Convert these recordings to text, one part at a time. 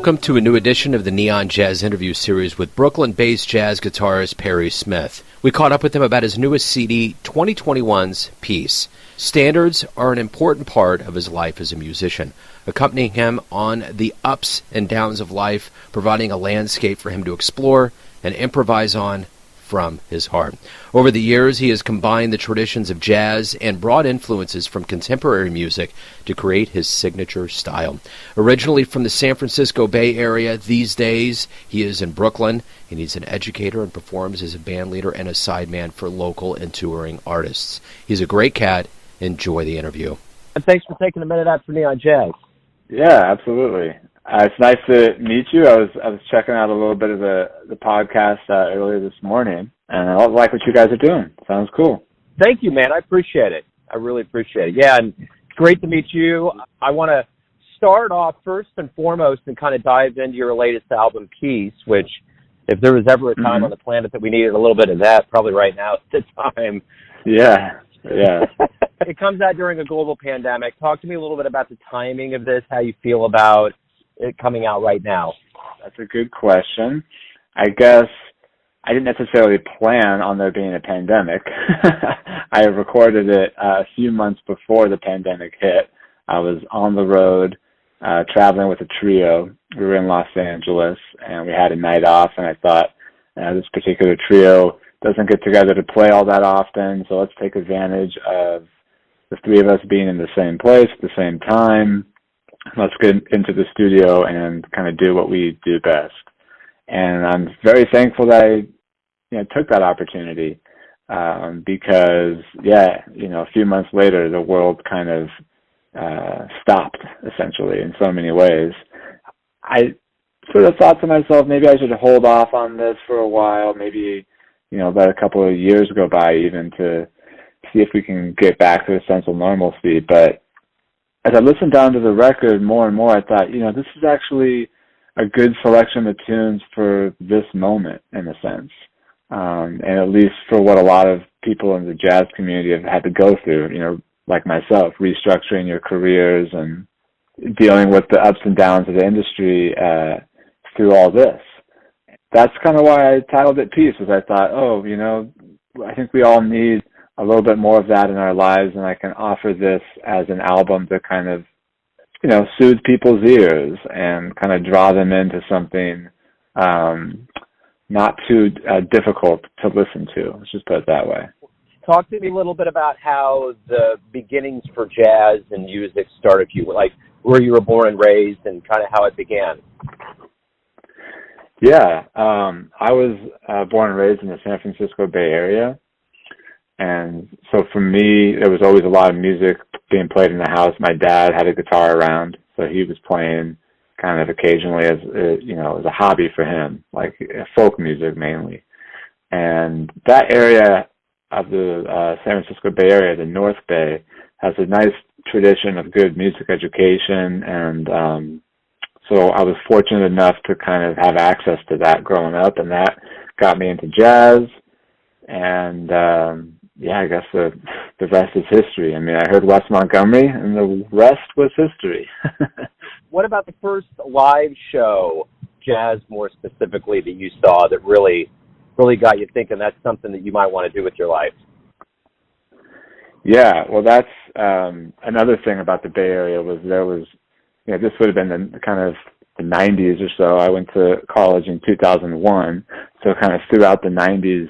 Welcome to a new edition of the Neon Jazz interview series with Brooklyn-based jazz guitarist Perry Smith. We caught up with him about his newest CD, 2021's Peace. Standards are an important part of his life as a musician, accompanying him on the ups and downs of life, providing a landscape for him to explore and improvise on from his heart. Over the years, he has combined the traditions of jazz and broad influences from contemporary music to create his signature style. Originally from the San Francisco Bay Area, these days he is in Brooklyn, and he's an educator and performs as a bandleader and a sideman for local and touring artists. He's a great cat. Enjoy the interview. And thanks for taking a minute out for Neon Jazz. Yeah, absolutely. It's nice to meet you. I was checking out a little bit of the podcast earlier this morning, and I like what you guys are doing. Sounds cool. Thank you, man. I appreciate it. I really appreciate it. Yeah, and it's great to meet you. I want to start off first and foremost and kind of dive into your latest album, Peace, which if there was ever a time on the planet that we needed a little bit of that, probably right now is the time. Yeah. It comes out during a global pandemic. Talk to me a little bit about the timing of this, how you feel about it coming out right now. That's a good question. I guess I didn't necessarily plan on there being a pandemic. I recorded it a few months before the pandemic hit. I was on the road traveling with a trio. We were in Los Angeles, and we had a night off, and I thought, this particular trio doesn't get together to play all that often, so let's take advantage of the three of us being in the same place at the same time. Let's get into the studio and kind of do what we do best. And I'm very thankful that I took that opportunity because, a few months later, the world kind of stopped, essentially, in so many ways. I sort of thought to myself, maybe I should hold off on this for a while, maybe, let a couple of years go by even to see if we can get back to a sense of normalcy. But as I listened down to the record more and more, I thought, this is actually a good selection of tunes for this moment, in a sense. And at least for what a lot of people in the jazz community have had to go through, like myself, restructuring your careers and dealing with the ups and downs of the industry through all this. That's kind of why I titled it Peace, was I thought, I think we all need a little bit more of that in our lives, and I can offer this as an album to kind of, soothe people's ears and kind of draw them into something not too difficult to listen to. Let's just put it that way. Talk to me a little bit about how the beginnings for jazz and music started for you, like where you were born and raised and kind of how it began. Yeah, I was born and raised in the San Francisco Bay Area. And so for me, there was always a lot of music being played in the house. My dad had a guitar around, so he was playing kind of occasionally as a hobby for him, like folk music mainly. And that area of the San Francisco Bay Area, the North Bay, has a nice tradition of good music education. And so I was fortunate enough to kind of have access to that growing up, and that got me into jazz. And I guess the rest is history. I mean, I heard Wes Montgomery, and the rest was history. What about the first live show, jazz more specifically, that you saw that really got you thinking that's something that you might want to do with your life? Yeah, well, that's another thing about the Bay Area was there was, this would have been the kind of the 90s or so. I went to college in 2001, so kind of throughout the 90s,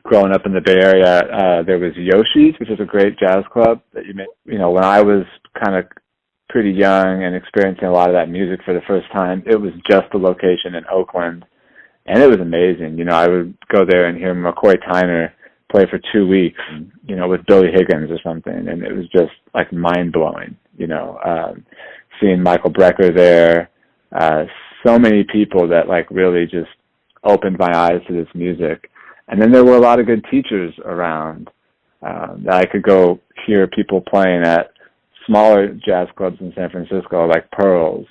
growing up in the Bay Area, there was Yoshi's, which is a great jazz club that when I was kind of pretty young and experiencing a lot of that music for the first time, it was just a location in Oakland, and it was amazing. I would go there and hear McCoy Tyner play for 2 weeks, with Billy Higgins or something, and it was just like mind-blowing, seeing Michael Brecker there, so many people that like really just opened my eyes to this music. And then there were a lot of good teachers around that I could go hear people playing at smaller jazz clubs in San Francisco, like Pearls,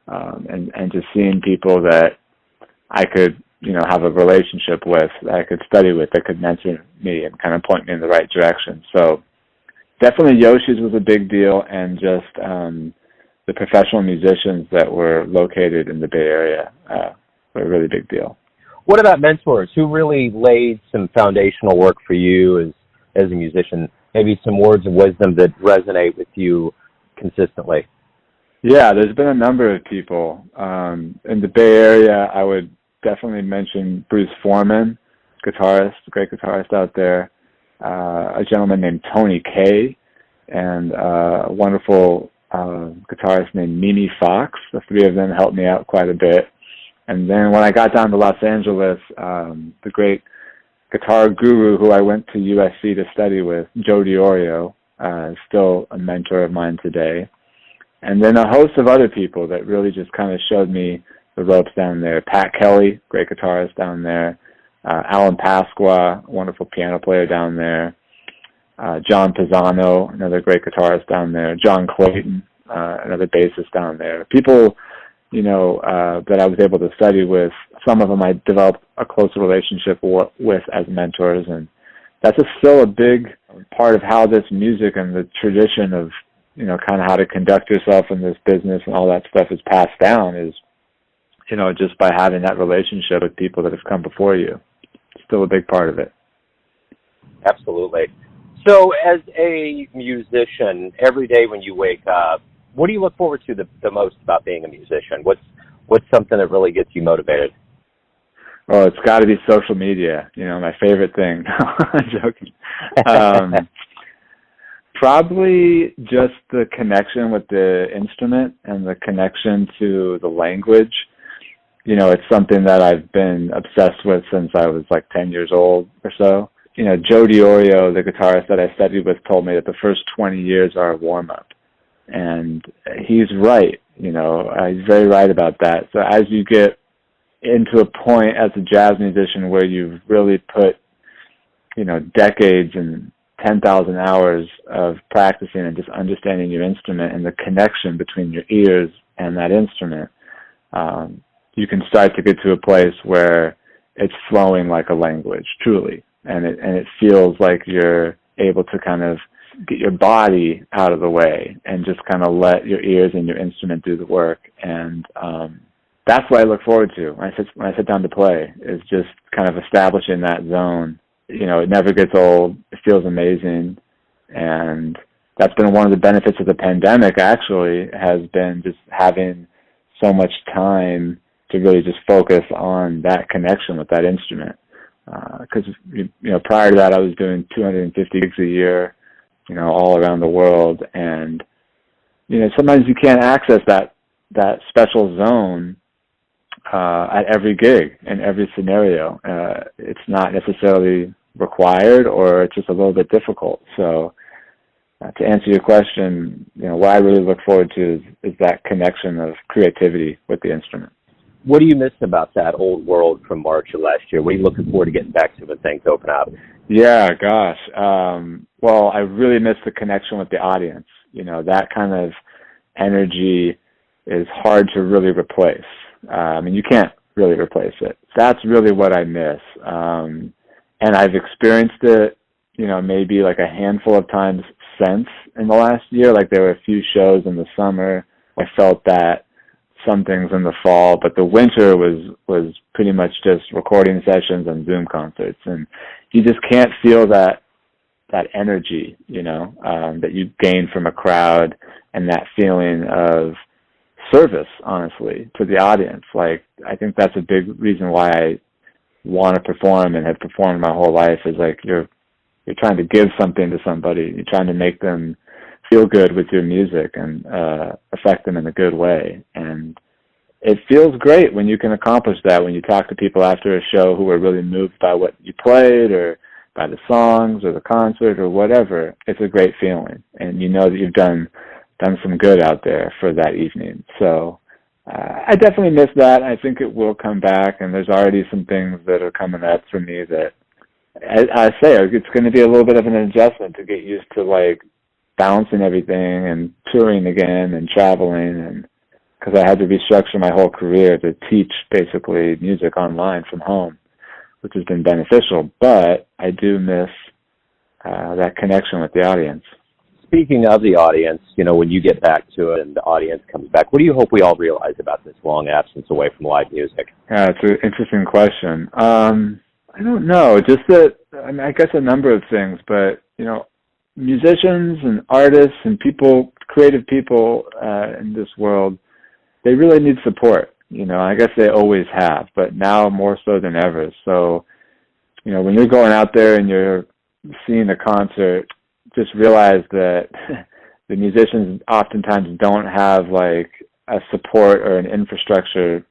and just seeing people that I could, have a relationship with, that I could study with, that could mentor me and kind of point me in the right direction. So definitely Yoshi's was a big deal, and just the professional musicians that were located in the Bay Area were a really big deal. What about mentors? Who really laid some foundational work for you as a musician? Maybe some words of wisdom that resonate with you consistently. Yeah, there's been a number of people. In the Bay Area, I would definitely mention Bruce Foreman, guitarist, great guitarist out there. A gentleman named Tony Kaye, and a wonderful guitarist named Mimi Fox. The three of them helped me out quite a bit. And then when I got down to Los Angeles, the great guitar guru who I went to USC to study with, Joe DiOrio, is still a mentor of mine today. And then a host of other people that really just kind of showed me the ropes down there. Pat Kelly, great guitarist down there. Alan Pasqua, wonderful piano player down there. John Pisano, another great guitarist down there. John Clayton, another bassist down there. People, that I was able to study with. Some of them I developed a closer relationship with as mentors, and that's still a big part of how this music and the tradition of, kind of how to conduct yourself in this business and all that stuff is passed down is, just by having that relationship with people that have come before you. It's still a big part of it. Absolutely. So as a musician, every day when you wake up, what do you look forward to the most about being a musician? What's something that really gets you motivated? Oh, it's got to be social media. My favorite thing. No, I'm joking. Probably just the connection with the instrument and the connection to the language. It's something that I've been obsessed with since I was like 10 years old or so. Joe DiOrio, the guitarist that I studied with, told me that the first 20 years are a warm-up. And he's right, he's very right about that. So as you get into a point as a jazz musician where you've really put, decades and 10,000 hours of practicing and just understanding your instrument and the connection between your ears and that instrument, you can start to get to a place where it's flowing like a language, truly. And it feels like you're able to kind of get your body out of the way and just kind of let your ears and your instrument do the work. And that's what I look forward to when I sit down to play, is just kind of establishing that zone. It never gets old. It feels amazing. And that's been one of the benefits of the pandemic, actually, has been just having so much time to really just focus on that connection with that instrument. Because, prior to that, I was doing 250 gigs a year, all around the world. And, sometimes you can't access that special zone at every gig in every scenario. It's not necessarily required, or it's just a little bit difficult. So to answer your question, what I really look forward to is that connection of creativity with the instrument. What do you miss about that old world from March of last year? What are you looking forward to getting back to when things open up? Yeah, gosh. Well, I really miss the connection with the audience. That kind of energy is hard to really replace. You can't really replace it. That's really what I miss. And I've experienced it, maybe like a handful of times since in the last year. Like there were a few shows in the summer. I felt that, some things in the fall, but the winter was pretty much just recording sessions and Zoom concerts, and you just can't feel that energy, that you gain from a crowd, and that feeling of service, honestly, to the audience. Like, I think that's a big reason why I want to perform and have performed my whole life, is like you're trying to give something to somebody. You're trying to make them feel good with your music and affect them in a good way. And it feels great when you can accomplish that, when you talk to people after a show who are really moved by what you played or by the songs or the concert or whatever. It's a great feeling. And you know that you've done some good out there for that evening. So I definitely miss that. I think it will come back, and there's already some things that are coming up for me that, I say, it's going to be a little bit of an adjustment to get used to, like, balancing everything and touring again and traveling, and because I had to restructure my whole career to teach basically music online from home, which has been beneficial, but I do miss that connection with the audience. speaking of the audience, when you get back to it and the audience comes back, what do you hope we all realize about this long absence away from live music? Yeah, it's an interesting question. I don't know. Just that, I guess a number of things, but, musicians and artists and people, creative people in this world, they really need support. I guess they always have, but now more so than ever. So, when you're going out there and you're seeing a concert, just realize that the musicians oftentimes don't have like a support or an infrastructure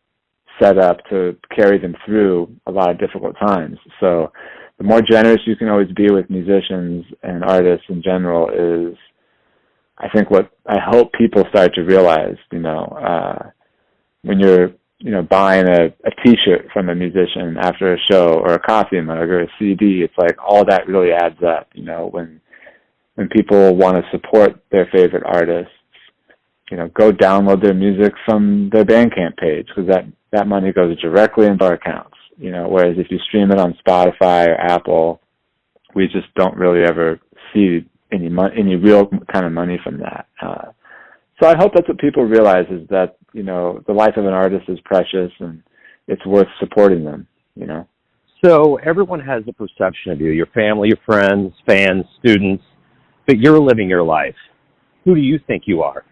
set up to carry them through a lot of difficult times. So the more generous you can always be with musicians and artists in general is, I think, what I hope people start to realize, when you're, buying a T-shirt from a musician after a show, or a coffee mug or a CD, it's like all that really adds up, when people want to support their favorite artists, go download their music from their Bandcamp page, because that money goes directly into our accounts, whereas if you stream it on Spotify or Apple, we just don't really ever see any real kind of money from that. So I hope that's what people realize, is that, the life of an artist is precious and it's worth supporting them, So everyone has a perception of you, your family, your friends, fans, students, but you're living your life. Who do you think you are?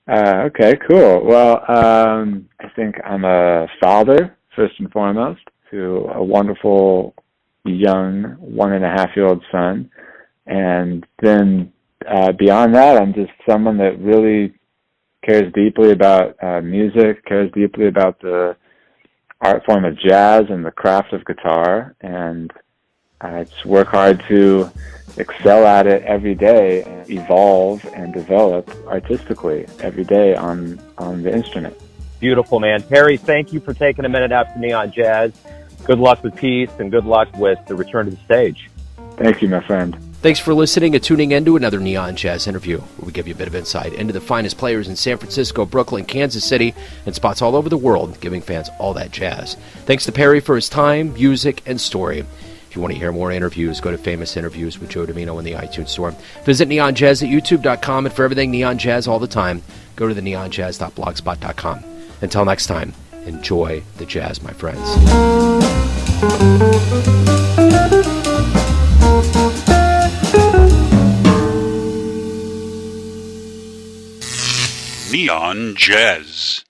Okay, cool. Well, I think I'm a father, first and foremost, to a wonderful young 1.5-year-old son. And then beyond that, I'm just someone that really cares deeply about music, cares deeply about the art form of jazz and the craft of guitar, and I just work hard to excel at it every day and evolve and develop artistically every day on the instrument. Beautiful, man. Perry, thank you for taking a minute out for Neon Jazz. Good luck with Peace, and good luck with the return to the stage. Thank you, my friend. Thanks for listening and tuning in to another Neon Jazz interview, where we give you a bit of insight into the finest players in San Francisco, Brooklyn, Kansas City, and spots all over the world, giving fans all that jazz. Thanks to Perry for his time, music, and story. If you want to hear more interviews, go to Famous Interviews with Joe Domino in the iTunes Store. Visit neonjazz at youtube.com, and for everything Neon Jazz all the time, go to the neonjazz.blogspot.com. Until next time, enjoy the jazz, my friends. Neon Jazz.